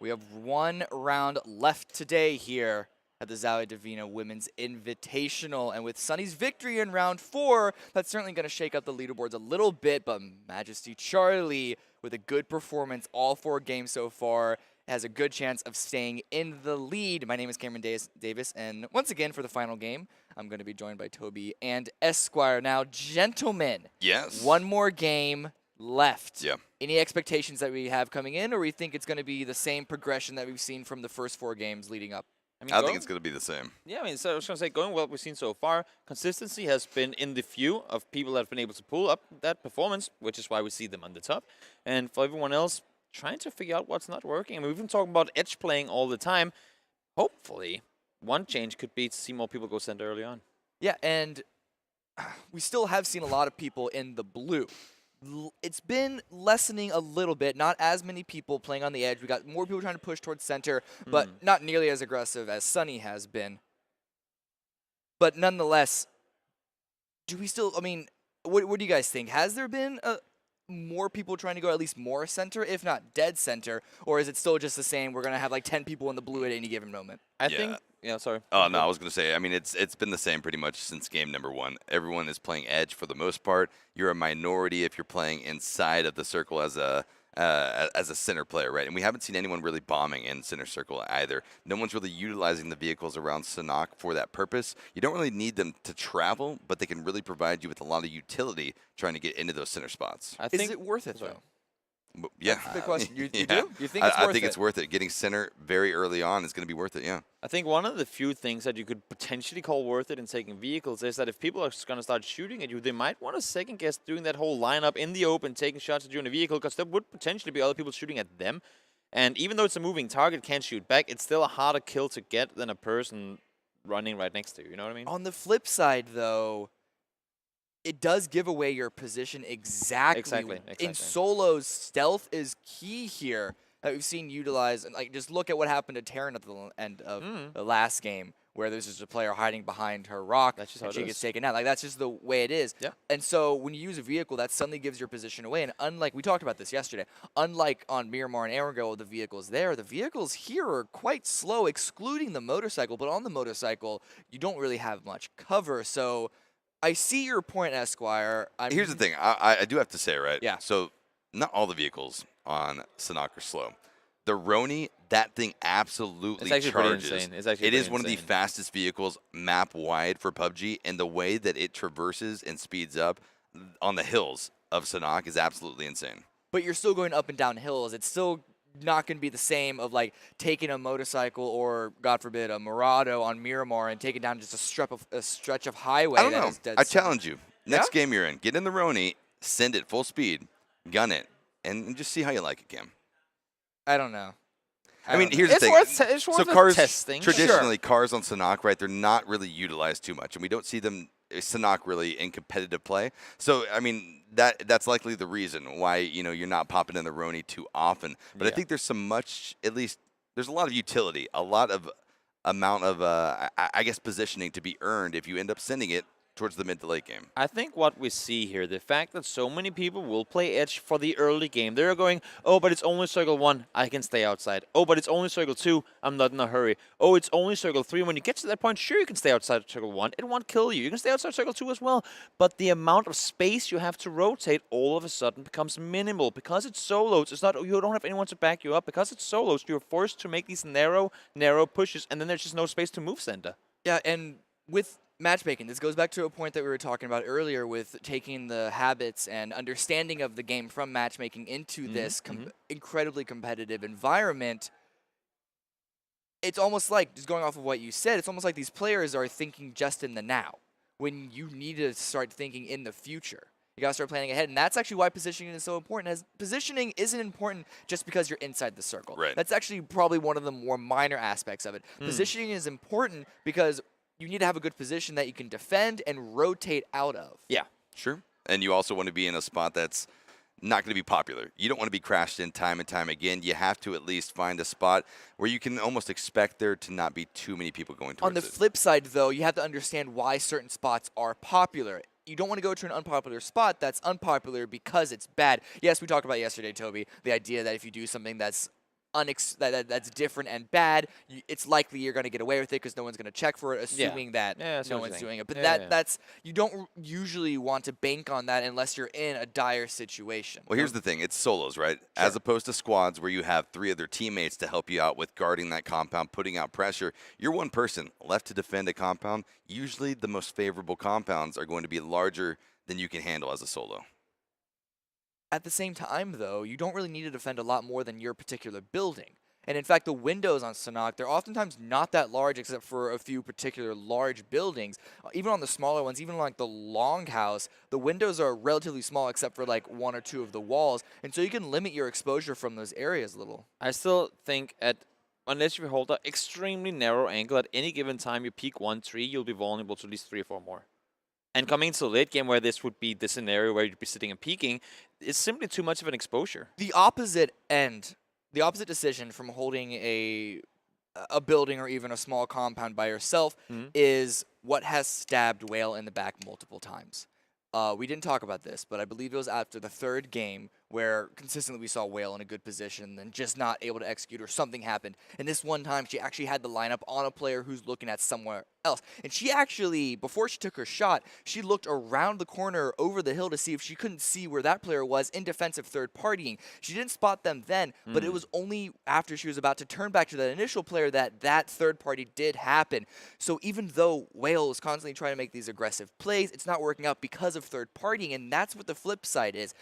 We have one round left today here at the ZOWIE Divina Women's Invitational. And with Sunny's victory in round 4, that's certainly going to shake up the leaderboards a little bit. But Majesty Charlie, with a good performance all 4 games so far, has a good chance of staying in the lead. My name is Cameron Davis, and once again for the final game, I'm going to be joined by Toby and Esquire. Now, gentlemen, yes, one more game left. Yeah. Any expectations that we have coming in, or we think it's going to be the same progression that we've seen from the first 4 games leading up? I think it's going to be the same. Yeah, I mean, so I was going to say, going what we've seen so far, consistency has been in the few of people that have been able to pull up that performance, which is why we see them on the top. And for everyone else, trying to figure out what's not working. I mean, we've been talking about edge playing all the time. Hopefully, one change could be to see more people go center early on. Yeah, and we still have seen a lot of people in the blue. It's been lessening a little bit. Not as many people playing on the edge. We got more people trying to push towards center, but not nearly as aggressive as Sunny has been. But nonetheless, do we still, I mean, what do you guys think? Has there been more people trying to go at least more center, if not dead center, or is it still just the same? We're going to have like 10 people in the blue at any given moment. I think, yeah, sorry. Oh, no, I was going to say, I mean, it's been the same pretty much since game number 1. Everyone is playing edge for the most part. You're a minority if you're playing inside of the circle as a center player, right? And we haven't seen anyone really bombing in center circle either. No one's really utilizing the vehicles around Sanhok for that purpose. You don't really need them to travel, but they can really provide you with a lot of utility trying to get into those center spots. Is it worth it, though? Yeah. That's the question. You do? You think it's worth it? I think it's worth it. Getting center very early on is going to be worth it, yeah. I think one of the few things that you could potentially call worth it in taking vehicles is that if people are going to start shooting at you, they might want to second guess doing that whole lineup in the open, taking shots at you in a vehicle, because there would potentially be other people shooting at them. And even though it's a moving target, can't shoot back, it's still a harder kill to get than a person running right next to you. You know what I mean? On the flip side, though, it does give away your position exactly. In solos, stealth is key here that we've seen utilized. And like, just look at what happened to Terran at the end of the last game, where there's just a player hiding behind her rock and she gets taken out. Like, that's just the way it is. Yeah. And so when you use a vehicle, that suddenly gives your position away. And unlike, we talked about this yesterday, unlike on Miramar and Arago, the vehicles there, the vehicles here are quite slow, excluding the motorcycle. But on the motorcycle, you don't really have much cover. So I see your point, Esquire. Here's the thing. I do have to say, right? Yeah. So not all the vehicles on Sanhok are slow. The Roni, that thing absolutely charges. It is one of the fastest vehicles map-wide for PUBG, and the way that it traverses and speeds up on the hills of Sanhok is absolutely insane. But you're still going up and down hills. It's still not going to be the same of like taking a motorcycle or, God forbid, a Murado on Miramar and taking down just a stretch of highway. I don't know. I challenge you. Next game you're in, get in the Roni, send it full speed, gun it, and just see how you like it, Cam. I don't know. I mean, here's the thing. It's worth cars, testing. Traditionally, cars on Sanhok, right, they're not really utilized too much, and we don't see them, Sanhok, really in competitive play. So, I mean, that's likely the reason why, you know, you're not popping in the Roni too often. But I think there's there's a lot of utility, a lot of amount of, I guess, positioning to be earned if you end up sending it towards the mid to late game. I think what we see here, the fact that so many people will play edge for the early game. They're going, oh, but it's only circle 1, I can stay outside. Oh, but it's only circle 2, I'm not in a hurry. Oh, it's only circle 3. When you get to that point, sure, you can stay outside circle 1. It won't kill you. You can stay outside circle 2 as well. But the amount of space you have to rotate all of a sudden becomes minimal. Because it's solos, it's not, you don't have anyone to back you up. Because it's solos, you're forced to make these narrow pushes, and then there's just no space to move center. Yeah, and with matchmaking, this goes back to a point that we were talking about earlier with taking the habits and understanding of the game from matchmaking into this incredibly competitive environment. It's almost like, just going off of what you said, it's almost like these players are thinking just in the now, when you need to start thinking in the future. You gotta start planning ahead, and that's actually why positioning is so important. As positioning isn't important just because you're inside the circle. Right. That's actually probably one of the more minor aspects of it. Positioning is important because you need to have a good position that you can defend and rotate out of. Yeah. Sure. And you also want to be in a spot that's not going to be popular. You don't want to be crashed in time and time again. You have to at least find a spot where you can almost expect there to not be too many people going towards it. On the flip side, though, you have to understand why certain spots are popular. You don't want to go to an unpopular spot that's unpopular because it's bad. Yes, we talked about yesterday, Toby, the idea that if you do something that's that's different and bad, it's likely you're going to get away with it because no one's going to check for it, assuming that no one's doing it. But that's you don't usually want to bank on that unless you're in a dire situation. Well, here's the thing. It's solos, right? Sure. As opposed to squads where you have 3 other teammates to help you out with guarding that compound, putting out pressure. You're one person left to defend a compound. Usually the most favorable compounds are going to be larger than you can handle as a solo. At the same time, though, you don't really need to defend a lot more than your particular building. And in fact, the windows on Sanhok, they're oftentimes not that large except for a few particular large buildings. Even on the smaller ones, even like the longhouse, the windows are relatively small except for like 1 or 2 of the walls. And so you can limit your exposure from those areas a little. I still think unless you hold an extremely narrow angle at any given time, you peek 1 tree, you'll be vulnerable to at least 3 or 4 more. And coming into the late game where this would be the scenario where you'd be sitting and peeking, it's simply too much of an exposure. The opposite decision from holding a building or even a small compound by yourself is what has stabbed Whale in the back multiple times. We didn't talk about this, but I believe it was after the 3rd game where consistently we saw Whale in a good position and just not able to execute or something happened. And this one time, she actually had the lineup on a player who's looking at somewhere else. And she actually, before she took her shot, she looked around the corner over the hill to see if she couldn't see where that player was in defensive third partying. She didn't spot them then, but it was only after she was about to turn back to that initial player that third party did happen. So even though Whale is constantly trying to make these aggressive plays, it's not working out because of third partying, and that's what the flip side is.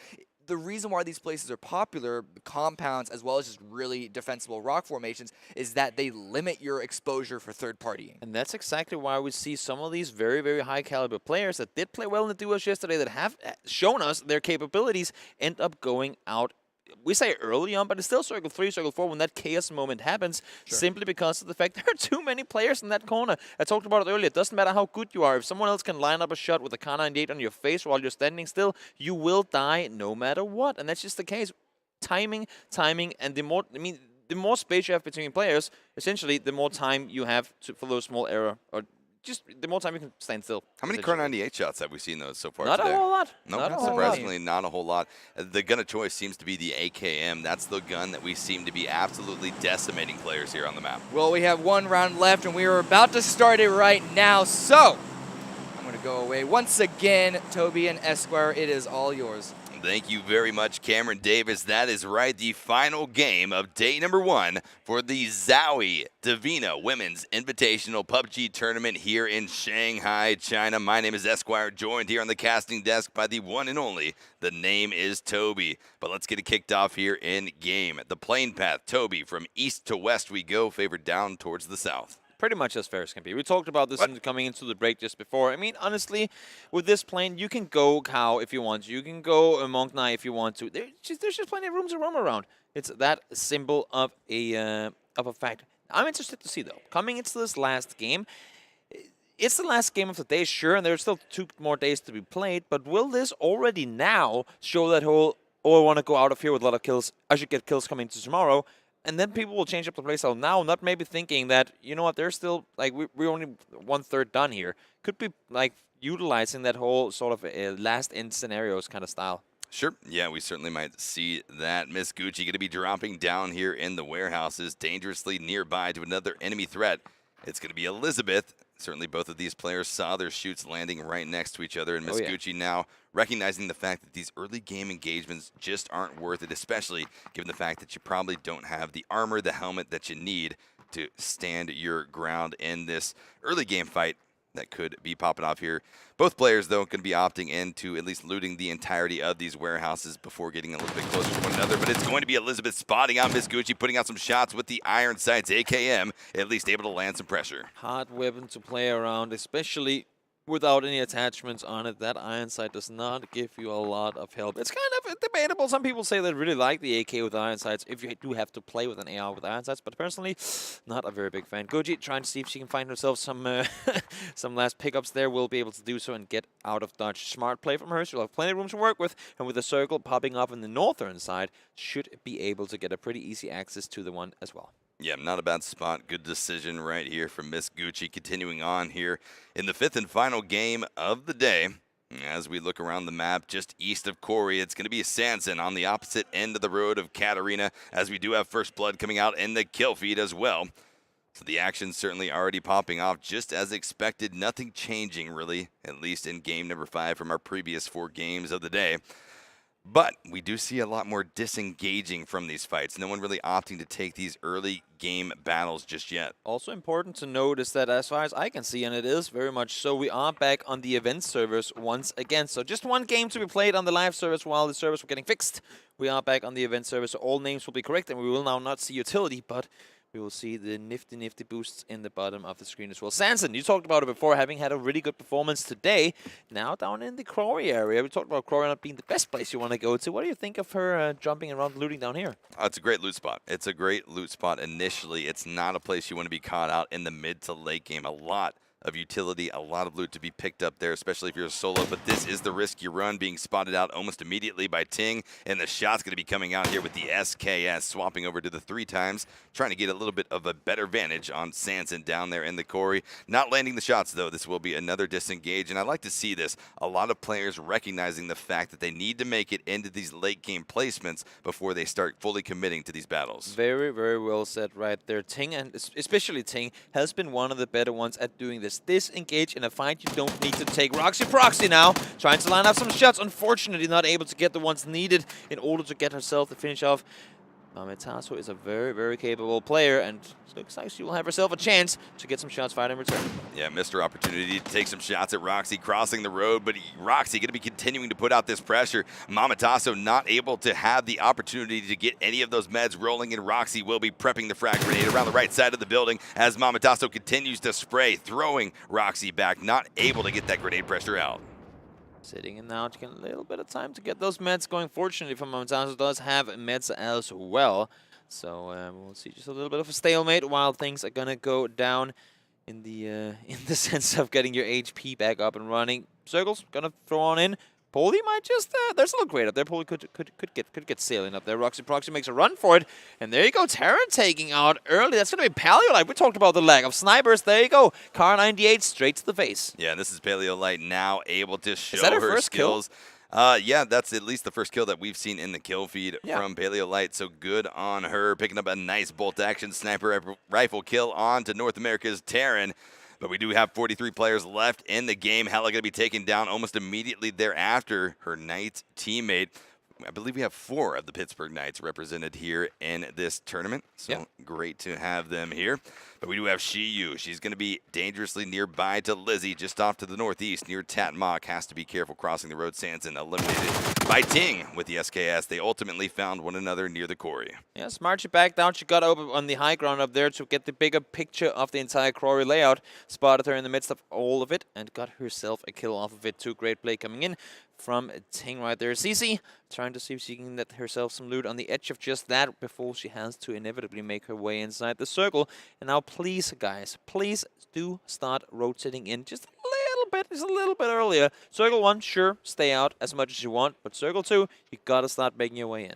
The reason why these places are popular, compounds as well as just really defensible rock formations, is that they limit your exposure for third partying. And that's exactly why we see some of these very, very high caliber players that did play well in the duos yesterday, that have shown us their capabilities, end up going out. We say early on, but it's still Circle 3, Circle 4 when that chaos moment happens, simply because of the fact there are too many players in that corner. I talked about it earlier. It doesn't matter how good you are. If someone else can line up a shot with a Kar 98 on your face while you're standing still, you will die no matter what. And that's just the case. Timing, and the more space you have between players, essentially, the more time you have for those small error, or just the more time you can stand still. How many Kar 98 shots have we seen those so far Not today? a whole lot. No, Not a whole lot. surprisingly not a whole lot. The gun of choice seems to be the AKM. That's the gun that we seem to be absolutely decimating players here on the map. Well, we have 1 round left, and we are about to start it right now. So I'm going to go away once again. Toby and Esquire, it is all yours. Thank you very much, Cameron Davis. That is right, the final game of day number 1 for the ZOWIE Divina Women's Invitational PUBG Tournament here in Shanghai, China. My name is Esquire, joined here on the casting desk by the one and only, the name is Toby. But let's get it kicked off here in game. The plane path, Toby, from east to west we go, favored down towards the south. Pretty much as fair as can be. We talked about this coming into the break just before. I mean, honestly, with this plane, you can go Cow if you want to. You can go Monk Knight if you want to. There's just plenty of rooms to roam around. It's that simple of a fact. I'm interested to see, though, coming into this last game, it's the last game of the day, sure, and there's still 2 more days to be played, but will this already now show that whole, oh, I want to go out of here with a lot of kills, I should get kills coming to tomorrow? And then people will change up the playstyle now, not maybe thinking that, you know what, they're still, like, we're only 1/3 done here. Could be, like, utilizing that whole sort of last-in scenarios kind of style. Sure. Yeah, we certainly might see that. Miss Gucci going to be dropping down here in the warehouses, dangerously nearby to another enemy threat. It's going to be Elizabeth. Certainly both of these players saw their shoots landing right next to each other, and Miss Gucci now recognizing the fact that these early game engagements just aren't worth it, especially given the fact that you probably don't have the armor, the helmet that you need to stand your ground in this early game fight that could be popping off here. Both players, though, going to be opting into at least looting the entirety of these warehouses before getting a little bit closer to one another. But it's going to be Elizabeth spotting out Miss Gucci, putting out some shots with the iron sights AKM, at least able to land some pressure. Hard weapon to play around, especially without any attachments on it. That iron sight does not give you a lot of help. It's kind of debatable. Some people say they really like the AK with iron sights if you do have to play with an AR with iron sights, but personally, not a very big fan. Goji trying to see if she can find herself some some last pickups there. Will be able to do so and get out of dodge. Smart play from her. She'll have plenty of room to work with, and with the circle popping up in the northern side, should be able to get a pretty easy access to the one as well. Yeah, not a bad spot. Good decision right here from Miss Gucci. Continuing on here in the 5th and final game of the day. As we look around the map, just east of Corey, it's going to be Sanson on the opposite end of the road of Katarina, as we do have First Blood coming out in the kill feed as well. So the action's certainly already popping off just as expected. Nothing changing, really, at least in game number 5 from our previous 4 games of the day. But we do see a lot more disengaging from these fights. No one really opting to take these early game battles just yet. Also important to note is that as far as I can see, and it is very much so, we are back on the event servers once again. So just one game to be played on the live servers while the servers were getting fixed. We are back on the event servers, so all names will be correct, and we will now not see utility, but we will see the nifty boosts in the bottom of the screen as well. Sanson, you talked about it before, having had a really good performance today. Now down in the Crory area. We talked about Crory not being the best place you want to go to. What do you think of her jumping around looting down here? It's a great loot spot. It's a great loot spot initially. It's not a place you want to be caught out in the mid to late game. A lot of utility, a lot of loot to be picked up there, especially if you're a solo, but this is the risk you run, being spotted out almost immediately by Ting, and the shot's going to be coming out here with the SKS, swapping over to the 3 times, trying to get a little bit of a better vantage on Sanson down there in the Corey. Not landing the shots, though. This will be another disengage, and I like to see this. A lot of players recognizing the fact that they need to make it into these late game placements before they start fully committing to these battles. Very, very well said right there. Ting, and especially Ting, has been one of the better ones at doing this. Disengage in a fight you don't need to take. Roxy Proxy now trying to line up some shots. Unfortunately, not able to get the ones needed in order to get herself the finish off. Mametaso is a very, very capable player, and it looks like she will have herself a chance to get some shots fired in return. Yeah, missed her opportunity to take some shots at Roxy crossing the road, but Roxy going to be continuing to put out this pressure. Mametaso not able to have the opportunity to get any of those meds rolling, and Roxy will be prepping the frag grenade around the right side of the building as Mametaso continues to spray, throwing Roxy back, not able to get that grenade pressure out. Sitting in now to get a little bit of time to get those meds going. Fortunately for Mametaso, does have meds as well. So we'll see just a little bit of a stalemate while things are gonna go down in the sense of getting your HP back up and running. Circle's gonna throw on in. Poli might just, there's a little great up there. Poli could get sailing up there. Roxy Proxy makes a run for it. And there you go, Terran taking out early. That's going to be Paleolite. We talked about the lack of snipers. There you go. Car 98 straight to the face. Yeah, and this is Paleolite now able to show Is that her her first skills. Yeah, that's at least the first kill that we've seen in the kill feed from Paleolite, so good on her. Picking up a nice bolt-action sniper rifle kill on to North America's Terran. But we do have 43 players left in the game. Hella going to be taken down almost immediately thereafter. Her Knight teammate. I believe we have 4 of the Pittsburgh Knights represented here in this tournament. So great to have them here. But we do have Shiyu. She's going to be dangerously nearby to Lizzie, just off to the northeast near Tatmok. Has to be careful crossing the road. Sanson eliminated by Ting with the SKS. They ultimately found one another near the Corey. Yeah, smart. She backed down. She got over on the high ground up there to get the bigger picture of the entire Crory layout. Spotted her in the midst of all of it and got herself a kill off of it too. Great play coming in from Ting right there. Cece trying to see if she can get herself some loot on the edge of just that before she has to inevitably make her way inside the circle. And now please, guys, please do start rotating in just a little bit earlier. Circle 1, sure, stay out as much as you want, but Circle 2, you got to start making your way in.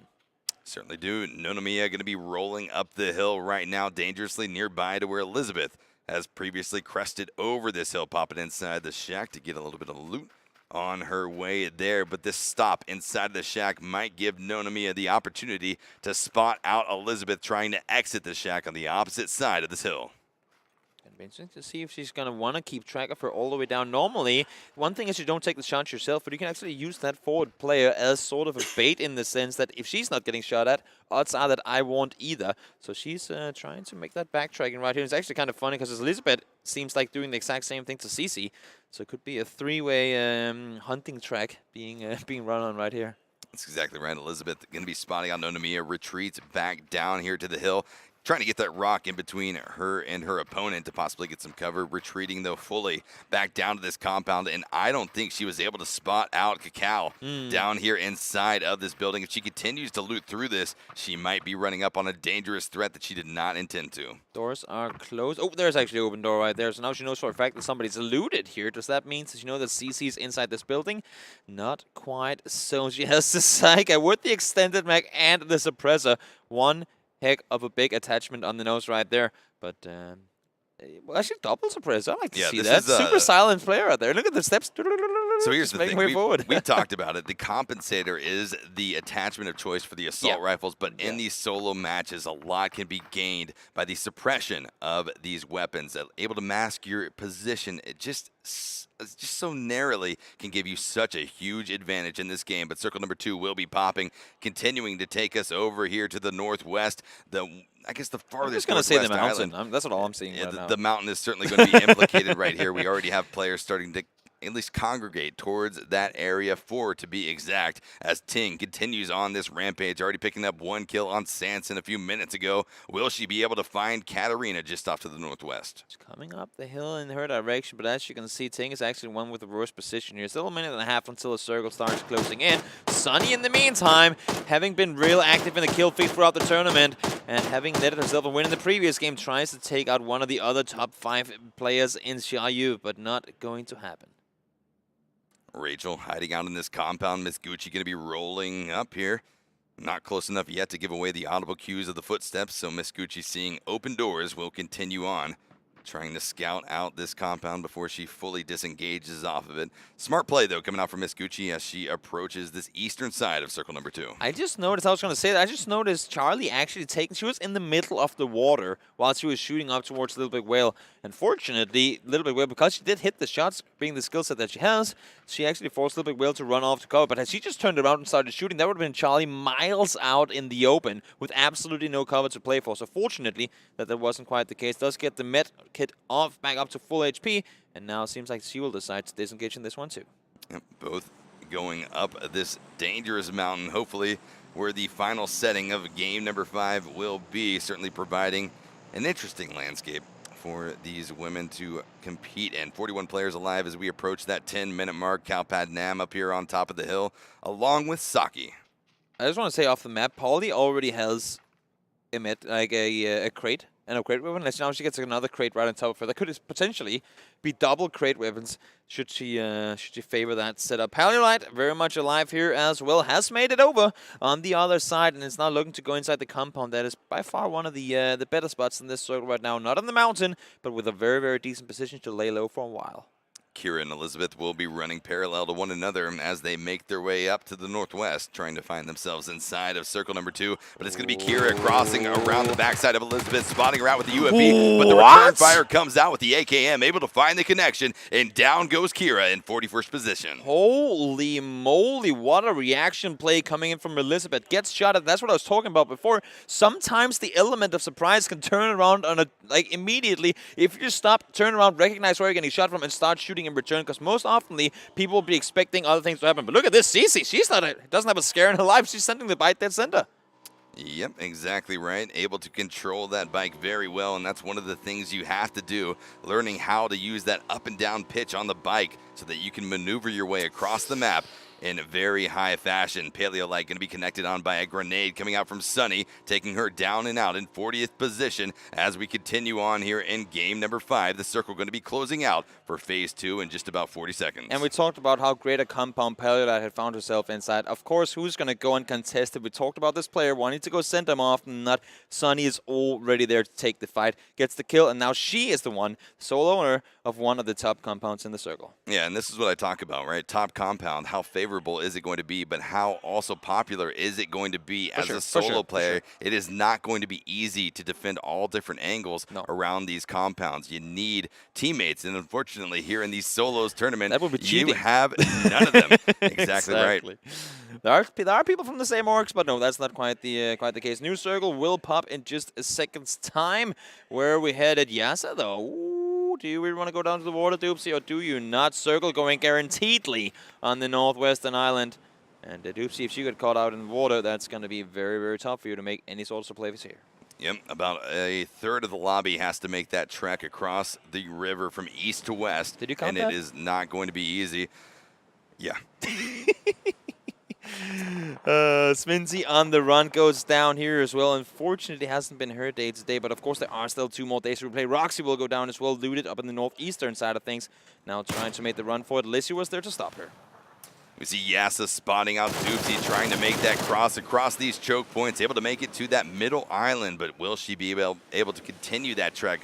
Certainly do. Nonomiya going to be rolling up the hill right now, dangerously nearby to where Elizabeth has previously crested over this hill, popping inside the shack to get a little bit of loot on her way there. But this stop inside of the shack might give Nonomiya the opportunity to spot out Elizabeth trying to exit the shack on the opposite side of this hill. It'll be interesting to see if she's going to want to keep track of her all the way down. Normally, one thing is you don't take the shots yourself, but you can actually use that forward player as sort of a bait in the sense that if she's not getting shot at, odds are that I won't either. So she's trying to make that backtracking right here. It's actually kind of funny because Elizabeth seems like doing the exact same thing to Cece. So it could be a 3-way hunting track being run on right here. That's exactly right. Elizabeth going to be spotting out Nonomiya, retreats back down here to the hill. Trying to get that rock in between her and her opponent to possibly get some cover. Retreating, though, fully back down to this compound. And I don't think she was able to spot out Cacao down here inside of this building. If she continues to loot through this, she might be running up on a dangerous threat that she did not intend to. Doors are closed. Oh, there's actually an open door right there. So now she knows for a fact that somebody's looted here. Does that mean that she knows that CC's inside this building? Not quite so. She has the Psyche with the extended mag and the suppressor. One heck of a big attachment on the nose right there, but Well, actually, double suppress. I like to Yeah, see this that. is, Super silent player out there. Look at the steps. So here's Just the making thing. way forward. We talked about it. The compensator is the attachment of choice for the assault Yeah. rifles, but in these solo matches, a lot can be gained by the suppression of these weapons. Able to mask your position, it just so narrowly can give you such a huge advantage in this game. But circle number 2 will be popping, continuing to take us over here to the northwest. I guess the farthest I'm just going to say the northwest mountain. island. That's what all I'm seeing right now. The mountain is certainly going to be implicated right here. We already have players starting to at least congregate towards that area, 4 to be exact, as Ting continues on this rampage, already picking up 1 kill on Sanson a few minutes ago. Will she be able to find Katarina just off to the northwest? She's coming up the hill in her direction, but as you can see, Ting is actually one with the worst position here. Still a minute and a half until the circle starts closing in. Sunny, in the meantime, having been real active in the kill feed throughout the tournament and having netted herself a win in the previous game, tries to take out one of the other top 5 players in Xiaoyu, but not going to happen. Rachel hiding out in this compound. Miss Gucci going to be rolling up here. Not close enough yet to give away the audible cues of the footsteps, so Miss Gucci, seeing open doors, will continue on, trying to scout out this compound before she fully disengages off of it. Smart play, though, coming out from Miss Gucci as she approaches this eastern side of circle number 2. I just noticed, I was going to say that, I just noticed Charlie actually she was in the middle of the water while she was shooting up towards Little Big Whale. Unfortunately, Little Big Whale, because she did hit the shots, being the skill set that she has, she actually forced Little Big Whale to run off to cover. But had she just turned around and started shooting, that would have been Charlie miles out in the open with absolutely no cover to play for. So fortunately, that wasn't quite the case. Does get the med kit off, back up to full HP, and now it seems like she will decide to disengage in this one too. Yep, both going up this dangerous mountain, hopefully where the final setting of game number 5 will be, certainly providing an interesting landscape for these women to compete in. 41 players alive as we approach that 10-minute mark. Calpad Nam up here on top of the hill, along with Saki. I just want to say off the map, Polly already has a crate. And a crate weapon. Now she gets another crate right on top of her. That could potentially be double crate weapons should she favor that setup. Paleolite very much alive here as well. Has made it over on the other side and is now looking to go inside the compound. That is by far one of the better spots in this circle right now. Not on the mountain, but with a very, very decent position to lay low for a while. Kira and Elizabeth will be running parallel to one another as they make their way up to the northwest, trying to find themselves inside of circle number 2. But it's going to be Kira crossing around the backside of Elizabeth, spotting her out with the UFP. But the return fire comes out with the AKM, able to find the connection, and down goes Kira in 41st position. Holy moly, what a reaction play coming in from Elizabeth. Gets shot at, that's what I was talking about before. Sometimes the element of surprise can turn around on immediately. If you just stop, turn around, recognize where you're getting shot from, and start shooting in return, because most oftenly people will be expecting other things to happen. But look at this, Cece. She's doesn't have a scare in her life. She's sending the bite dead center. Yep, exactly right. Able to control that bike very well, and that's one of the things you have to do, learning how to use that up and down pitch on the bike so that you can maneuver your way across the map in very high fashion. Paleolite going to be connected on by a grenade coming out from Sunny, taking her down and out in 40th position as we continue on here in game number 5. The circle going to be closing out for phase 2 in just about 40 seconds. And we talked about how great a compound Paleolite had found herself inside. Of course, who's going to go and contest it? We talked about this player wanting to go send them off, and not Sunny is already there to take the fight, gets the kill, and now she is the one, sole owner of one of the top compounds in the circle. Yeah, and this is what I talk about, right? Top compound, how favorable is it going to be, but how also popular is it going to be as a solo player? It is not going to be easy to defend all different angles around these compounds. You need teammates, and unfortunately here in these solos tournament, that would be cheating. You have none of them. Exactly right. There are people from the same orgs, but no, that's not quite the case. New circle will pop in just a second's time. Where are we headed? Yasa, though. Ooh, do you really want to go down to the water, Doopsy, or do you not? Circle going guaranteedly on the northwestern island. And Doopsy, if she get caught out in the water, that's going to be very, very tough for you to make any sort of plays here. Yep, about a third of the lobby has to make that trek across the river from east to west. Did you count and that? It is not going to be easy. Yeah. Sminzy on the run goes down here as well. Unfortunately, hasn't been her day today, but of course there are still 2 more days to replay. Roxy will go down as well, looted up in the northeastern side of things. Now trying to make the run for it. Lissy was there to stop her. We see Yasa spotting out Doopsy, trying to make that cross across these choke points, able to make it to that middle island, but will she be able to continue that trek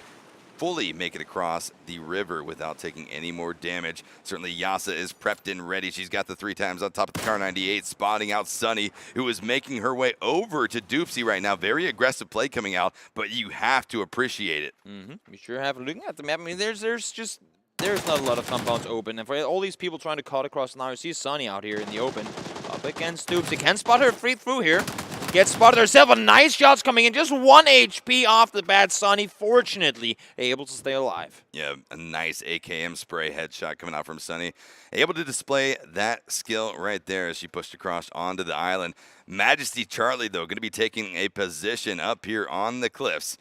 fully make it across the river without taking any more damage. Certainly Yasa is prepped and ready. She's got the 3 times on top of the Car 98, spotting out Sunny, who is making her way over to Doopsy right now. Very aggressive play coming out, but you have to appreciate it. You sure have. Looking at the map, I mean, there's not a lot of compounds open, and for all these people trying to cut across now, you see Sunny out here in the open, up against Doopsy. Can spot her free through here. Gets spotted herself. A nice shots coming in. Just 1 HP off the bat. Sunny, fortunately, able to stay alive. Yeah, a nice AKM spray headshot coming out from Sunny. Able to display that skill right there as she pushed across onto the island. Majesty Charlie, though, going to be taking a position up here on the cliffs,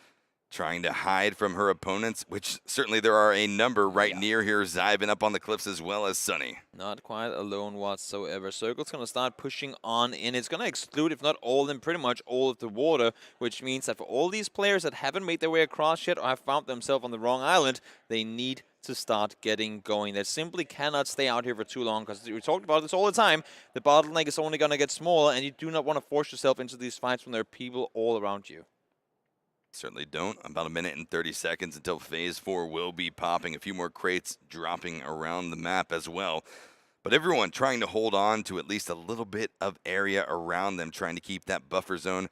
trying to hide from her opponents, which certainly there are a number right near here. Zyben up on the cliffs as well as Sunny. Not quite alone whatsoever. Circle's going to start pushing on in. It's going to exclude, if not all of them, pretty much all of the water, which means that for all these players that haven't made their way across yet or have found themselves on the wrong island, they need to start getting going. They simply cannot stay out here for too long, because we talked about this all the time. The bottleneck is only going to get smaller, and you do not want to force yourself into these fights when there are people all around you. Certainly don't. About a minute and 30 seconds until Phase 4 will be popping. A few more crates dropping around the map as well. But everyone trying to hold on to at least a little bit of area around them, trying to keep that buffer zone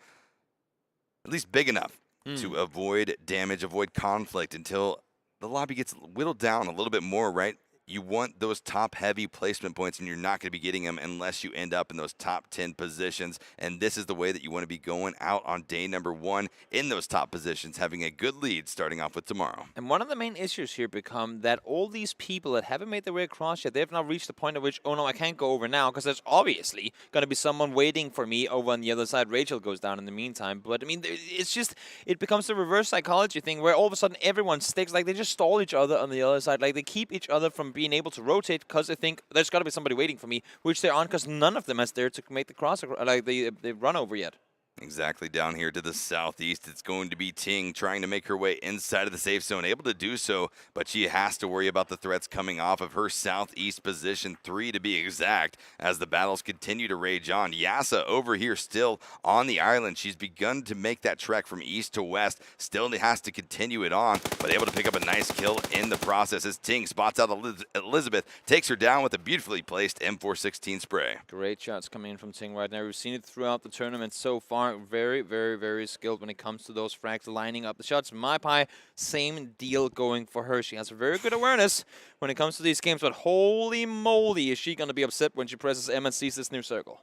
at least big enough to avoid damage, avoid conflict until the lobby gets whittled down a little bit more, right? You want those top-heavy placement points, and you're not going to be getting them unless you end up in those top 10 positions. And this is the way that you want to be going out on day number 1 in those top positions, having a good lead starting off with tomorrow. And one of the main issues here become that all these people that haven't made their way across yet, they've now reached the point at which, oh no, I can't go over now, because there's obviously going to be someone waiting for me over on the other side. Rachel goes down in the meantime. But, I mean, it's just, it becomes the reverse psychology thing where all of a sudden everyone sticks, like they just stall each other on the other side. Like they keep each other from being able to rotate because they think there's got to be somebody waiting for me, which they aren't, because none of them has dared to make the cross, like they run over yet. Exactly. Down here to the southeast, it's going to be Ting trying to make her way inside of the safe zone, able to do so, but she has to worry about the threats coming off of her southeast position, 3 to be exact, as the battles continue to rage on. Yasa over here still on the island. She's begun to make that trek from east to west, still has to continue it on, but able to pick up a nice kill in the process as Ting spots out Elizabeth, takes her down with a beautifully placed M416 spray. Great shots coming in from Ting right now. We've seen it throughout the tournament so far. Very, very, very skilled when it comes to those frags, lining up the shots. Maipai, same deal going for her. She has a very good awareness when it comes to these games, but holy moly, is she going to be upset when she presses M and sees this new circle.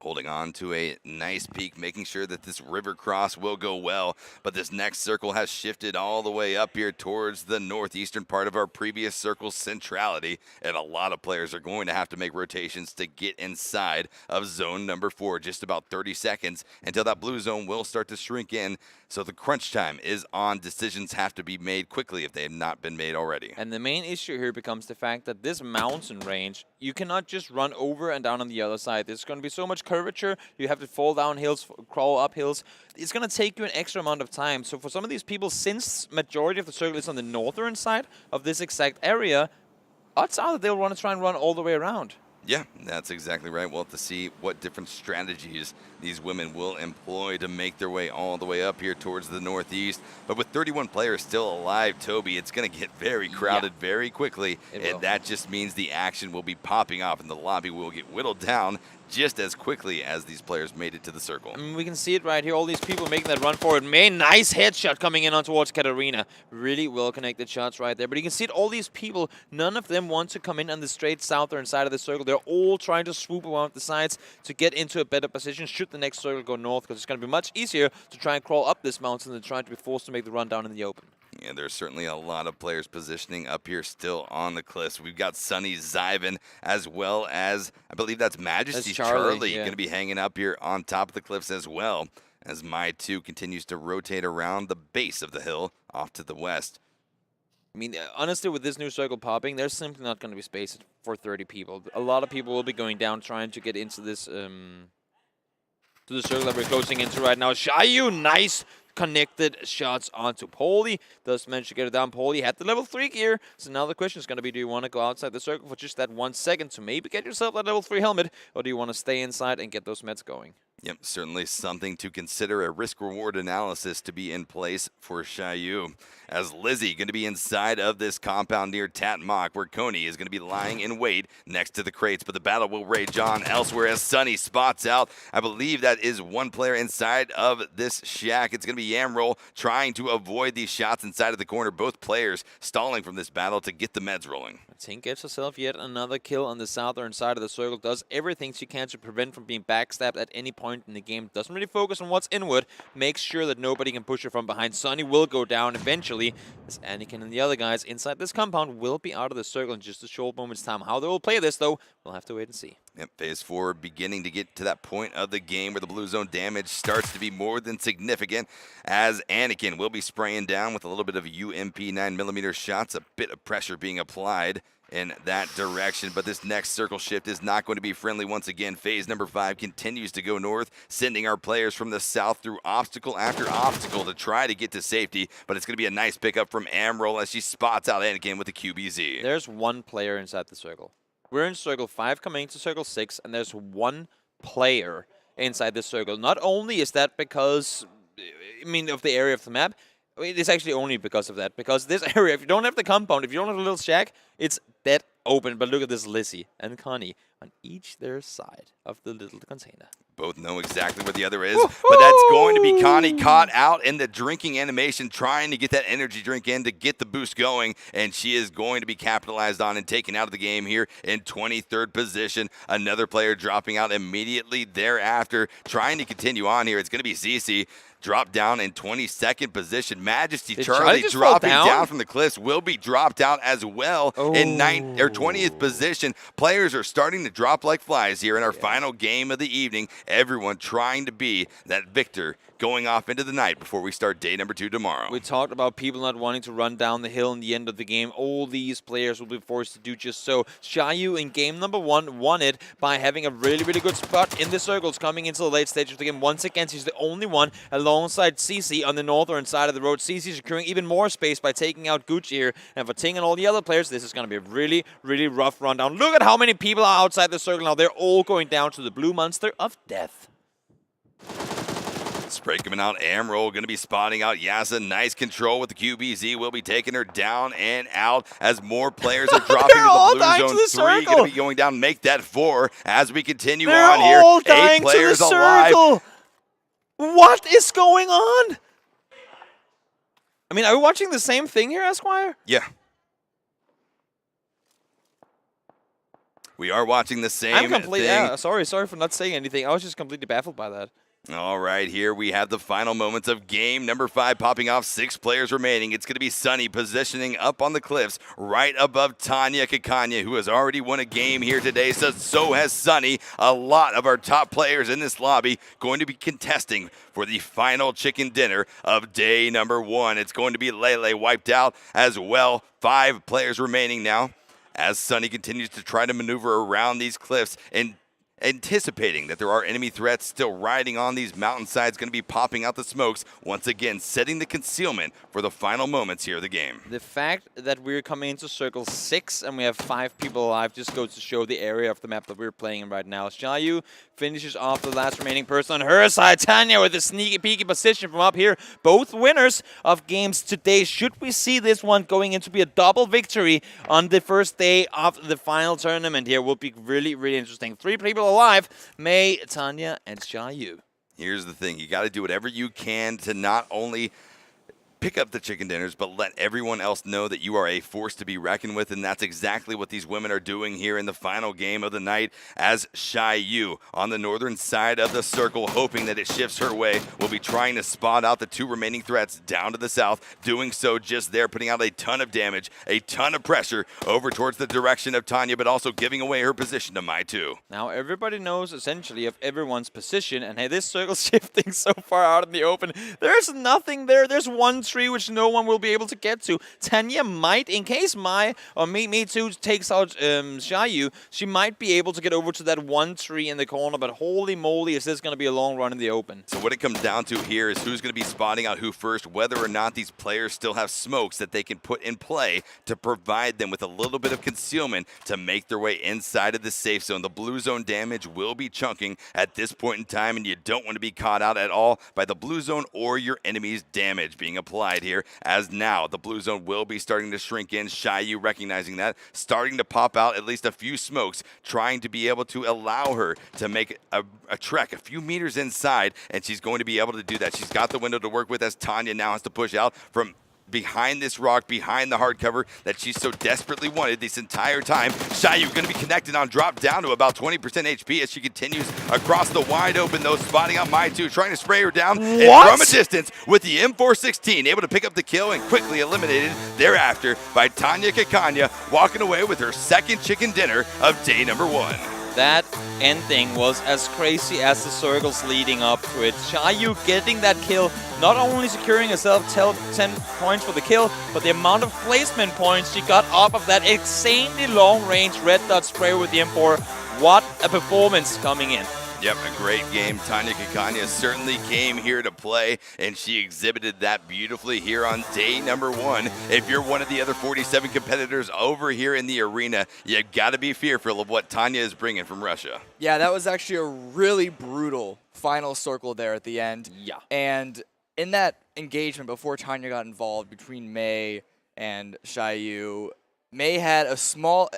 Holding on to a nice peak, making sure that this river cross will go well. But this next circle has shifted all the way up here towards the northeastern part of our previous circle's centrality. And a lot of players are going to have to make rotations to get inside of zone number 4. Just about 30 seconds until that blue zone will start to shrink in. So the crunch time is on. Decisions have to be made quickly if they have not been made already. And the main issue here becomes the fact that this mountain range, you cannot just run over and down on the other side. There's going to be so much curvature. You have to fall down hills, crawl up hills. It's going to take you an extra amount of time. So for some of these people, since majority of the circle is on the northern side of this exact area, odds are that they'll want to try and run all the way around. Yeah, that's exactly right. We'll have to see what different strategies these women will employ to make their way all the way up here towards the northeast. But with 31 players still alive, Toby, it's going to get very crowded very quickly. And that just means the action will be popping off and the lobby will get whittled down just as quickly as these players made it to the circle. I mean, we can see it right here. All these people making that run forward. Nice headshot coming in on towards Katarina. Really well connected shots right there. But you can see it, all these people, none of them want to come in on the straight southern side of the circle. They're all trying to swoop around the sides to get into a better position should the next circle go north, because it's going to be much easier to try and crawl up this mountain than trying to be forced to make the run down in the open. Yeah, there's certainly a lot of players positioning up here still on the cliffs. We've got Sunny Zyben as well as, I believe that's Majesty Charlie going to be hanging up here on top of the cliffs as well, as Mai 2 continues to rotate around the base of the hill off to the west. I mean, honestly, with this new circle popping, there's simply not going to be space for 30 people. A lot of people will be going down trying to get into this, to the circle that we're closing into right now. Shayu, nice connected shots onto Poli. Does manage to get it down. Poli had the level 3 gear. So now the question is going to be, do you want to go outside the circle for just that 1 second to maybe get yourself that level 3 helmet, or do you want to stay inside and get those meds going? Yep, certainly something to consider, a risk-reward analysis to be in place for Xiaoyu. As Lizzie going to be inside of this compound near Tatmok, where Coney is going to be lying in wait next to the crates, but the battle will rage on elsewhere as Sunny spots out. I believe that is one player inside of this shack. It's going to be Yamroll trying to avoid these shots inside of the corner. Both players stalling from this battle to get the meds rolling. Tink gets herself yet another kill on the southern side of the circle, does everything she can to prevent from being backstabbed at any point in the game, doesn't really focus on what's inward, makes sure that nobody can push her from behind. Sunny will go down eventually, as Anakin and the other guys inside this compound will be out of the circle in just a short moment's time. How they will play this, though, we'll have to wait and see. Yep, phase 4 beginning to get to that point of the game where the blue zone damage starts to be more than significant, as Anakin will be spraying down with a little bit of UMP 9mm shots, a bit of pressure being applied in that direction, but this next circle shift is not going to be friendly once again. Phase number 5 continues to go north, sending our players from the south through obstacle after obstacle to try to get to safety, but it's going to be a nice pickup from Amroll as she spots out Anakin with the QBZ. There's one player inside the circle. We're in circle 5 coming into circle 6, and there's one player inside this circle. Not only is that because, of the area of the map, it's actually only because of that. Because this area, if you don't have the compound, if you don't have a little shack, it's dead open. But look at this Lizzie and Connie on each their side of the little container. Both know exactly where the other is, but that's going to be Connie caught out in the drinking animation, trying to get that energy drink in to get the boost going, and she is going to be capitalized on and taken out of the game here in 23rd position. Another player dropping out immediately thereafter, trying to continue on here. It's going to be Cece. Dropped down in 22nd position. Majesty Charlie dropping down from the cliffs will be dropped out as well in 20th position. Players are starting to drop like flies here in our final game of the evening. Everyone trying to be that victor going off into the night before we start day number 2 tomorrow. We talked about people not wanting to run down the hill in the end of the game. All these players will be forced to do just so. Xiaoyu in game number 1 won it by having a really, really good spot in the circles coming into the late stage of the game. Once again, she's the only one alongside Cece on the northern side of the road. Cece securing even more space by taking out Gucci here. And for Ting and all the other players, this is going to be a really, really rough rundown. Look at how many people are outside the circle now. They're all going down to the blue monster of death. Spray coming out, Amroll going to be spotting out Yasa. Nice control with the QBZ. Will be taking her down and out as more players are dropping to the blue zone. 3 going to be going down. Make that 4 as we continue on here. 8 players alive. What is going on? Are we watching the same thing here, Esquire? Yeah. We are watching the same thing. Yeah, sorry for not saying anything. I was just completely baffled by that. All right, here we have the final moments of game number 5 popping off. 6 players remaining. It's going to be Sunny positioning up on the cliffs right above Tanya Kakanya, who has already won a game here today. So has Sunny. A lot of our top players in this lobby going to be contesting for the final chicken dinner of day number 1. It's going to be Lele wiped out as well. 5 players remaining now as Sunny continues to try to maneuver around these cliffs and anticipating that there are enemy threats still riding on these mountainsides, going to be popping out the smokes, once again setting the concealment for the final moments here of the game. The fact that we're coming into circle 6 and we have 5 people alive just goes to show the area of the map that we're playing in right now. Xiaoyu finishes off the last remaining person on her side. Tanya with a sneaky peeky position from up here. Both winners of games today. Should we see this one going into be a double victory on the first day of the final tournament here? Will be really, really interesting. 3 people alive, May, Tanya, and Xiaoyu. Here's the thing. You got to do whatever you can to not only pick up the chicken dinners, but let everyone else know that you are a force to be reckoned with, and that's exactly what these women are doing here in the final game of the night as Xiaoyu on the northern side of the circle, hoping that it shifts her way, will be trying to spot out the 2 remaining threats down to the south, doing so just there, putting out a ton of damage, a ton of pressure over towards the direction of Tanya, but also giving away her position to Mai 2. Now everybody knows essentially of everyone's position, and hey, this circle's shifting so far out in the open. There's nothing there. There's 1 tree which no one will be able to get to. Tanya might, in case Me Too takes out Xiaoyu, she might be able to get over to that one tree in the corner, but holy moly, is this going to be a long run in the open. So what it comes down to here is who's going to be spotting out who first, whether or not these players still have smokes that they can put in play to provide them with a little bit of concealment to make their way inside of the safe zone. The blue zone damage will be chunking at this point in time, and you don't want to be caught out at all by the blue zone or your enemy's damage being applied here, as now the blue zone will be starting to shrink in. Xiaoyu recognizing that, starting to pop out at least a few smokes, trying to be able to allow her to make a trek a few meters inside, and she's going to be able to do that. She's got the window to work with as Tanya now has to push out from behind this rock, behind the hard cover that she so desperately wanted this entire time. Xiaoyu going to be connected on drop down to about 20% HP as she continues across the wide open, though, spotting out Mai2, trying to spray her down and from a distance with the M416, able to pick up the kill and quickly eliminated thereafter by Tanya Kikanya, walking away with her second chicken dinner of day number 1. That ending was as crazy as the circles leading up to it. Xiaoyu getting that kill, not only securing herself 10 points for the kill, but the amount of placement points she got off of that insanely long-range red dot spray with the M4. What a performance coming in. Yep, a great game. Tanya Kikanya certainly came here to play, and she exhibited that beautifully here on day number 1. If you're one of the other 47 competitors over here in the arena, you got to be fearful of what Tanya is bringing from Russia. Yeah, that was actually a really brutal final circle there at the end. Yeah. And in that engagement before Tanya got involved between Mei and Xiaoyu, Mei had a small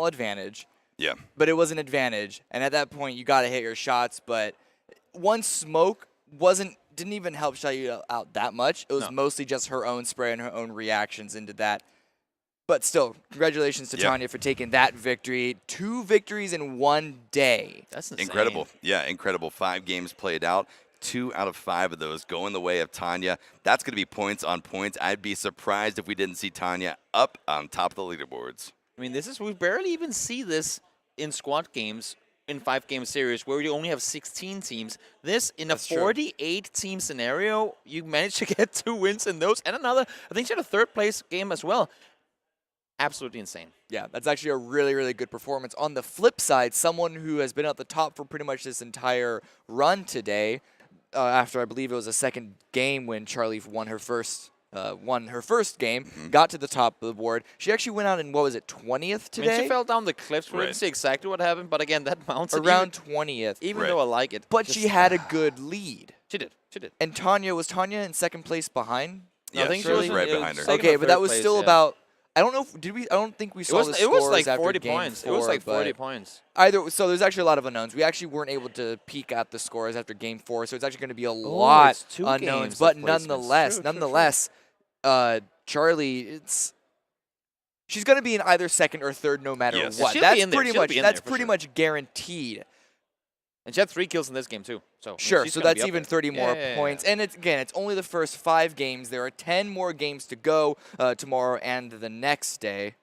advantage. Yeah. But it was an advantage, and at that point, you got to hit your shots. But one smoke didn't even help Xiaoyu out that much. It was mostly just her own spray and her own reactions into that. But still, congratulations to Tanya for taking that victory. 2 victories in 1 day. That's insane. Incredible. Yeah, incredible. 5 games played out. 2 out of 5 of those going the way of Tanya. That's going to be points on points. I'd be surprised if we didn't see Tanya up on top of the leaderboards. I mean, we barely even see this in squad games in 5-game series where you only have 16 teams. This, in a 48-team scenario, you managed to get 2 wins in those and another. I think she had a 3rd-place game as well. Absolutely insane. Yeah, that's actually a really, really good performance. On the flip side, someone who has been at the top for pretty much this entire run today, after I believe it was a 2nd game when Charlie won her first game, got to the top of the board. She actually went out in, what was it, 20th today? I mean, she fell down the cliffs. We didn't see exactly what happened, but again, that mountain. Around 20th. Even though I like it. But she had a good lead. She did. And was Tanya in 2nd place behind? Yeah, I think she was right behind her. Okay, but that was still about, I don't know, I don't think we saw the scores. It was like after 40 game points. 4, It was like 40 points. So there's actually a lot of unknowns. We actually weren't able to peek at the scores after game 4, so it's actually going to be a lot unknowns. But nonetheless, Charlie, she's going to be in either 2nd or 3rd no matter what. That's pretty much guaranteed. And she had 3 kills in this game too. So sure, so that's even 30 more points. And it's only the first 5 games. There are 10 more games to go tomorrow and the next day.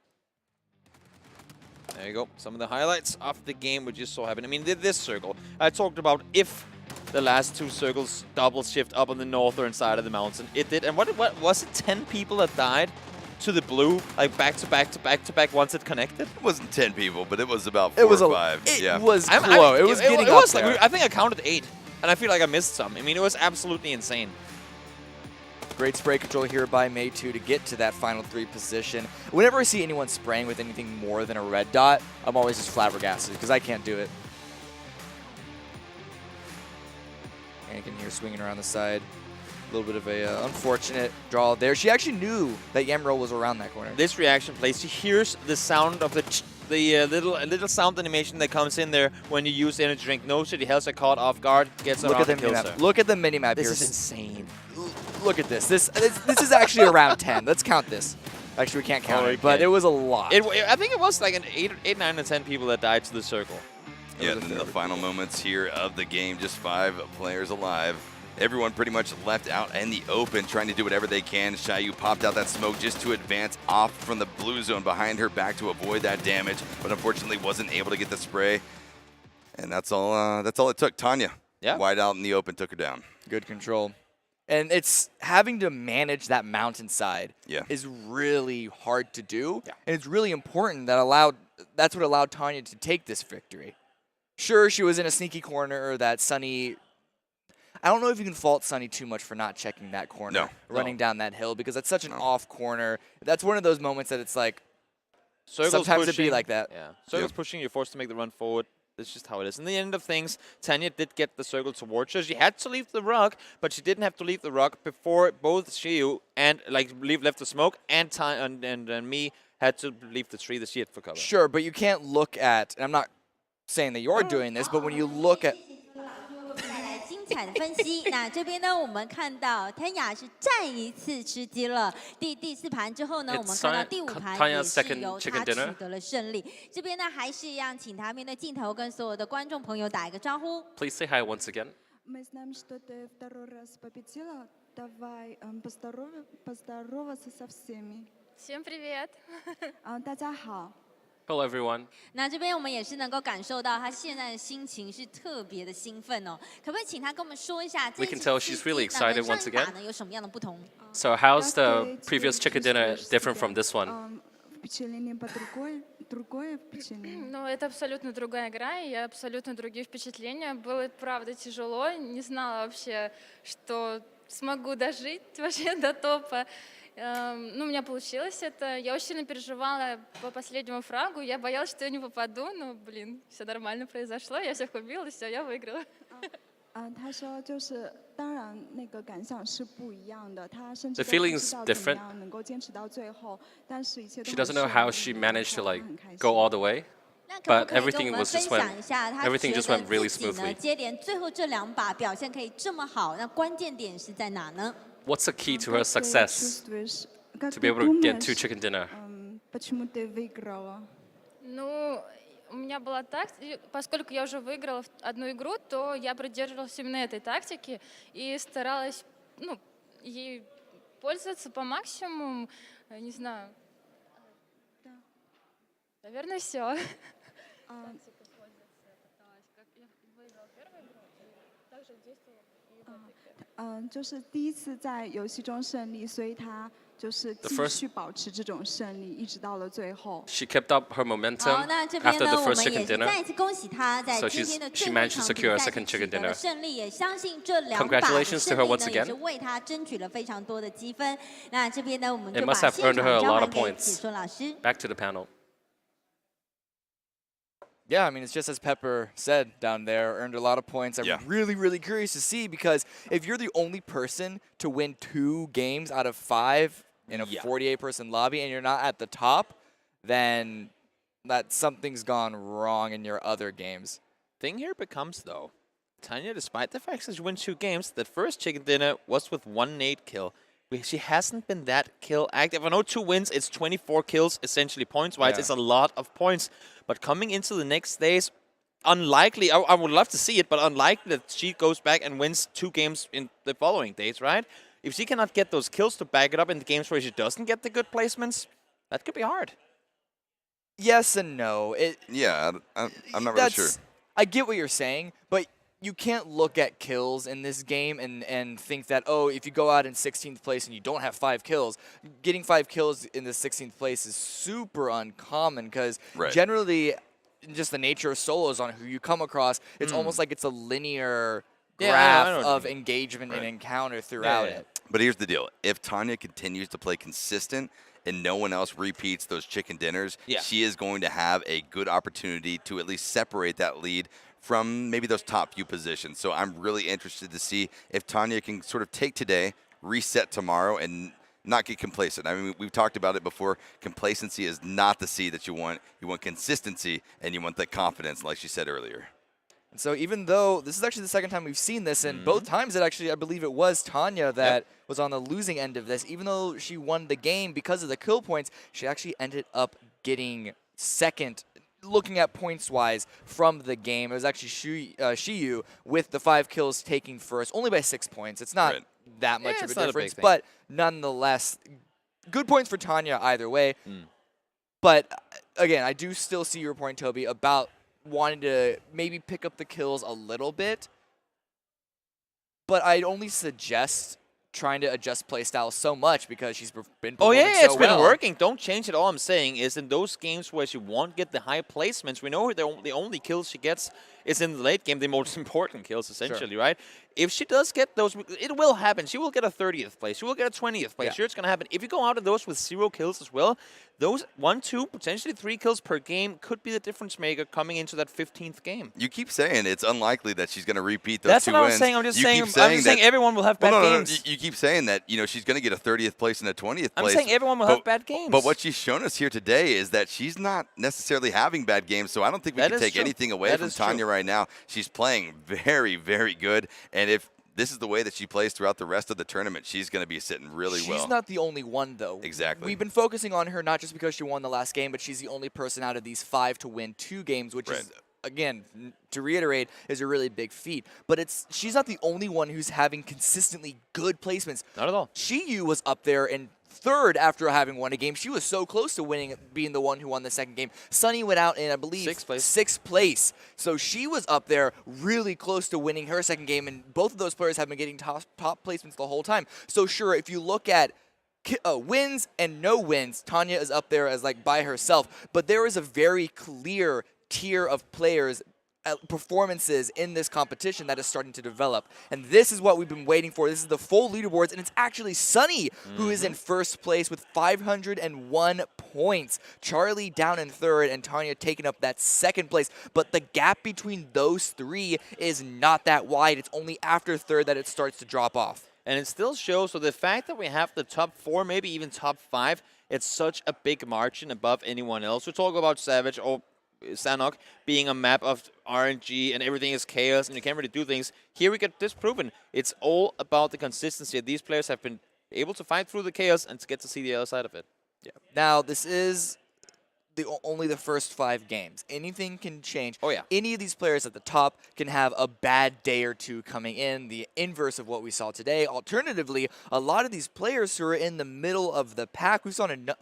There you go. Some of the highlights of the game we just saw happen. I mean, this circle, I talked about if the last 2 circles double shift up on the northern side of the mountain. It did. And what was it, 10 people that died to the blue, like back to back once it connected? It wasn't 10 people, but it was about 4 or 5. It was close. It was getting up there. I think I counted 8, and I feel like I missed some. I mean, it was absolutely insane. Great spray control here by Mai2 to get to that final 3 position. Whenever I see anyone spraying with anything more than a red dot, I'm always just flabbergasted because I can't do it. And you can hear swinging around the side. A little bit of a unfortunate draw there. She actually knew that Yamro was around that corner. This reaction plays. She hears the sound of the little sound animation that comes in there when you use energy drink. Knows that he has a caught off guard, gets it on and kills her. Look at the minimap here. This is insane. Look at this. This is actually around 10. Let's count this. Actually, we can't count it, but it was a lot. I think it was like an 8, 9, or 10 people that died to the circle. Yeah, in the final moments here of the game, just 5 players alive. Everyone pretty much left out in the open, trying to do whatever they can. Xiaoyu popped out that smoke just to advance off from the blue zone behind her back to avoid that damage, but unfortunately wasn't able to get the spray. And that's all it took. Tanya, wide out in the open, took her down. Good control. And it's having to manage that mountainside is really hard to do. Yeah. And it's really important that's what allowed Tanya to take this victory. Sure, she was in a sneaky corner that Sunny, I don't know if you can fault Sunny too much for not checking that corner, running down that hill, because that's such an off corner. That's one of those moments that it's like, sometimes it'd be like that. Yeah. Circle's pushing, you're forced to make the run forward. That's just how it is. In the end of things, Tanya did get the circle towards her. She had to leave the rock, but she didn't have to leave the rock before both Xiyu and left the smoke and me had to leave the tree that she had for cover. Sure, but you can't look at, and I'm not saying that you're doing this, but when you look at 精彩的分析。那这边呢，我们看到 Tanya 是再一次吃鸡了。第四盘之后呢，我们看到第5盘也是由他取得了胜利。这边呢，还是一样，请他面对镜头跟所有的观众朋友打一个招呼。Please say hi once again. Мы знаем, что ты второй раз победила. Давай поздороваться со всеми. Всем привет. 大家好。 Hello, everyone. 那这边我们也是能够感受到他现在的心情是特别的兴奋哦。可不可以请他跟我们说一下？ We can tell she's really excited once again. 呢有什么样的不同 So how's the previous chicken dinner different from this one? Впечатление другое впечатление. Ну, это абсолютно другая игра, и абсолютно другие впечатления. Было, правда, тяжело. Не знала вообще, что смогу дожить вообще до топа. Ну, у меня получилось это. Я очень сильно переживала по последнему фрагу. Я боялась, что я не попаду. Но, блин, все нормально произошло. Я всех убила, и все, я выиграла. 他说就是当然那个感想是不一样的，他甚至 The feeling's 不知道怎么 different. 样能够坚持到最后，但是一切都 She 很 doesn't know 顺 how 利 she 然 managed to 后 like 很开心 go all the way. 那可不 But 可以跟 everything 我们 was 分 just 享一下，他 everything 觉 just 得 went really 自己呢 smoothly. 接连最后这2把表现可以这么好，那关键点是在哪呢？ What's the key to her success to be able to get to chicken dinner? Почему ты выиграла? Ну, у меня была тактика, поскольку я уже выиграла одну игру, то я придерживалась именно этой тактики и старалась, ну, ей пользоваться по максимуму. Не знаю. Наверное, все. 就是第一次在游戏中胜利，所以他就是继续保持这种胜利，一直到了最后。 She kept up her 好， momentum 那这边 after 呢， the 我 first 们也 chicken 是 dinner. 再一次恭喜他在 So 今天的 she 最后一 managed to 场比 secure a 赛 second 取 chicken 得了 dinner. 胜利，也相信这2把的 Congratulations to 胜 her 利 once 呢，也 again. 是为他争取了非常多的积分。那这边呢，我们 It 就把 must have 现 earned 场 her a 交 lot 还 of 给 points. 解说老师。 Back to the panel. Yeah, I mean, it's just as Pepper said down there, earned a lot of points. I'm really, really curious to see, because if you're the only person to win 2 games out of 5 in a 48-person lobby and you're not at the top, then something's gone wrong in your other games. Thing here becomes, though, Tanya, despite the fact that she wins 2 games, that first chicken dinner was with 1 nade kill. She hasn't been that kill active. I know 2 wins, it's 24 kills, essentially points-wise. Yeah. It's a lot of points. But coming into the next days, unlikely, I would love to see it, but unlikely that she goes back and wins 2 games in the following days, right? If she cannot get those kills to back it up in the games where she doesn't get the good placements, that could be hard. Yes and no. I'm not really sure. I get what you're saying, but you can't look at kills in this game and think that, oh, if you go out in 16th place and you don't have 5 kills, getting 5 kills in the 16th place is super uncommon, because generally, just the nature of solos on who you come across, it's almost like it's a linear graph of engagement and encounter throughout it. But here's the deal. If Tanya continues to play consistent and no one else repeats those chicken dinners, she is going to have a good opportunity to at least separate that lead from maybe those top few positions. So I'm really interested to see if Tanya can sort of take today, reset tomorrow, and not get complacent. I mean, we've talked about it before. Complacency is not the C that you want. You want consistency, and you want that confidence, like she said earlier. And so even though this is actually the second time we've seen this, and both times it actually, I believe it was Tanya that was on the losing end of this, even though she won the game because of the kill points, she actually ended up getting second, looking at points-wise from the game. It was actually Xiyu with the 5 kills taking first, only by 6 points. It's not that much of a difference, but nonetheless, good points for Tanya either way. But again, I do still see your point, Toby, about wanting to maybe pick up the kills a little bit. But I'd only suggest trying to adjust playstyle so much because she's been performing Oh yeah, so it's been well. working. Don't change it. All I'm saying is in those games where she won't get the high placements, we know the only kills she gets is in the late game, the most important kills essentially, right? If she does get those, it will happen. She will get a 30th place. She will get a 20th place. Sure, it's going to happen. If you go out of those with 0 kills as well, those 1, 2, potentially 3 kills per game could be the difference maker coming into that 15th game. You keep saying it's unlikely that she's going to repeat those That's 2 what wins. I'm saying. I'm just saying. Keep saying I'm just saying everyone will have bad games. You keep saying that she's going to get a 30th place and a 20th place. I'm saying everyone will have bad games. But what she's shown us here today is that she's not necessarily having bad games. So I don't think we can take anything away from Tanya right now. She's playing very, very good, and if this is the way that she plays throughout the rest of the tournament, she's going to be sitting really well. She's not the only one, though. Exactly. We've been focusing on her not just because she won the last game, but she's the only person out of these 5 to win 2 games, which is, again, to reiterate, is a really big feat. But she's not the only one who's having consistently good placements. Not at all. Shiyu was up there in 3rd after having won a game. She was so close to winning, being the one who won the 2nd game. Sunny went out in, I believe, 6th place. So she was up there really close to winning her 2nd game, and both of those players have been getting top placements the whole time. So sure, if you look at wins and no wins, Tanya is up there as like by herself. But there is a very clear tier of players performances in this competition that is starting to develop. And this is what we've been waiting for. This is the full leaderboards, and it's actually Sunny who is in 1st place with 501 points. Charlie down in 3rd, and Tanya taking up that 2nd place. But the gap between those 3 is not that wide. It's only after 3rd that it starts to drop off. And it still shows, so the fact that we have the top 4, maybe even top 5, it's such a big margin above anyone else. We talk about Savage or Sanok being a map of RNG and everything is chaos and you can't really do things. Here we get this proven. It's all about the consistency. These players have been able to fight through the chaos and to get to see the other side of it. Yeah. Now, this is only the first 5 games. Anything can change. Oh, yeah. Any of these players at the top can have a bad day or 2 coming in, the inverse of what we saw today. Alternatively, a lot of these players who are in the middle of the pack, we've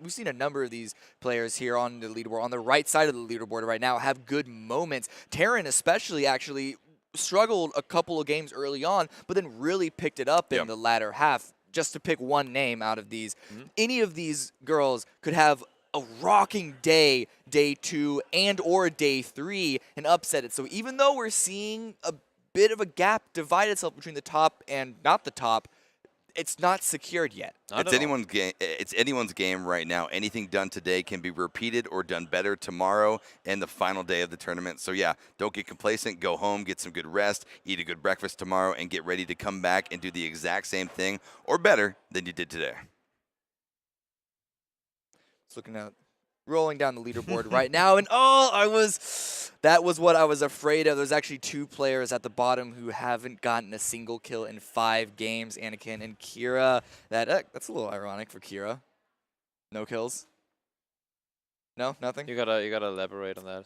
seen a number of these players here on the leaderboard, on the right side of the leaderboard right now, have good moments. Terran especially actually struggled a couple of games early on, but then really picked it up in the latter half. Just to pick one name out of these, any of these girls could have a rocking day 2 and or day 3 and upset it. So even though we're seeing a bit of a gap divide itself between the top and not the top, it's not secured yet. It's anyone's game. It's anyone's game right now. Anything done today can be repeated or done better tomorrow and the final day of the tournament. So yeah, don't get complacent. Go home, get some good rest, eat a good breakfast tomorrow, and get ready to come back and do the exact same thing or better than you did today. Looking at rolling down the leaderboard right now, and that was what I was afraid of. There's actually 2 players at the bottom who haven't gotten a single kill in 5 games, Anakin and Kira. That's a little ironic for Kira. No kills? No, nothing? You gotta elaborate on that.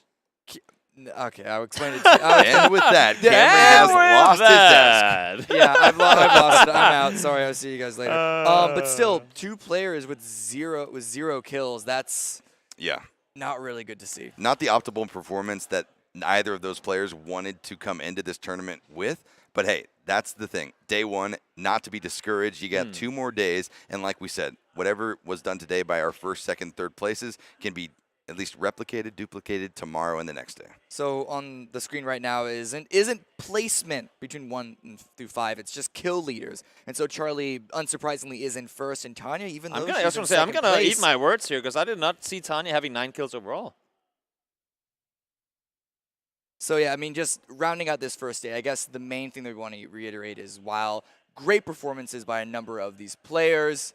Okay, I'll explain it to you. And with that, Cameron has lost his desk. Yeah, I've lost it. I'm out. Sorry, I'll see you guys later. But still, 2 players with zero kills. That's not really good to see. Not the optimal performance that neither of those players wanted to come into this tournament with. But hey, that's the thing. Day 1, not to be discouraged. You got 2 more days. And like we said, whatever was done today by our 1st, 2nd, 3rd places can be at least replicated, duplicated tomorrow and the next day. So on the screen right now isn't placement between 1 through 5. It's just kill leaders. And so Charlie, unsurprisingly, is in 1st, and Tanya, even though I'm gonna eat my words here because I did not see Tanya having 9 kills overall. So yeah, I mean, just rounding out this first day, I guess the main thing that we want to reiterate is while great performances by a number of these players,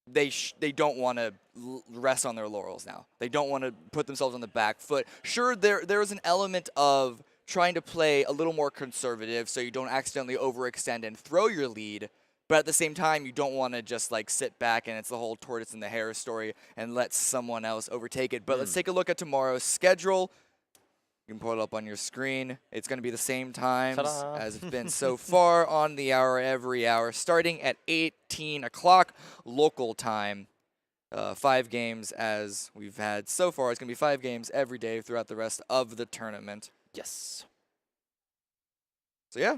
they don't want to rest on their laurels now. They don't want to put themselves on the back foot. Sure, there is an element of trying to play a little more conservative so you don't accidentally overextend and throw your lead, but at the same time, you don't want to just like sit back and it's the whole tortoise and the hare story and let someone else overtake it. But let's take a look at tomorrow's schedule. You can pull it up on your screen. It's going to be the same times as it's been so far on the hour, every hour, starting at 18 o'clock local time. 5 games as we've had so far. It's going to be 5 games every day throughout the rest of the tournament. Yes. So yeah,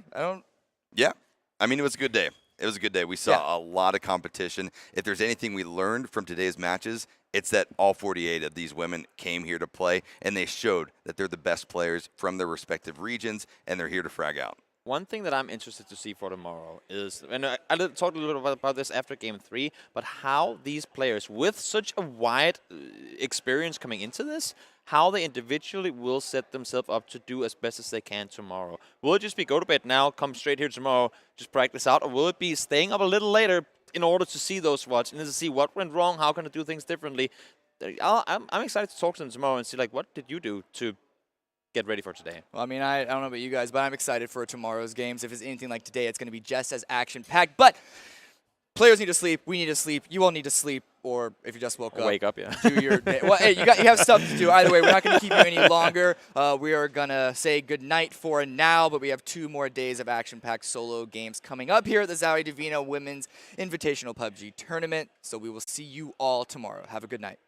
Yeah, I mean, it was a good day. It was a good day. We saw a lot of competition. If there's anything we learned from today's matches, it's that all 48 of these women came here to play, and they showed that they're the best players from their respective regions, and they're here to frag out. One thing that I'm interested to see for tomorrow is, and I talked a little bit about this after Game 3, but how these players, with such a wide experience coming into this, how they individually will set themselves up to do as best as they can tomorrow. Will it just be go to bed now, come straight here tomorrow, just practice out, or will it be staying up a little later in order to see those watch and to see what went wrong, how can I do things differently? I'm excited to talk to them tomorrow and see, like, what did you do to get ready for today? Well, I mean, I don't know about you guys, but I'm excited for tomorrow's games. If it's anything like today, it's going to be just as action-packed. But players need to sleep. We need to sleep. You all need to sleep. Or if you just woke up, wake up, yeah. Do your day. Well, hey, you have stuff to do. Either way, we're not going to keep you any longer. We are going to say goodnight for now, but we have 2 more days of action-packed solo games coming up here at the ZOWIE Divina Women's Invitational PUBG Tournament. So we will see you all tomorrow. Have a good night.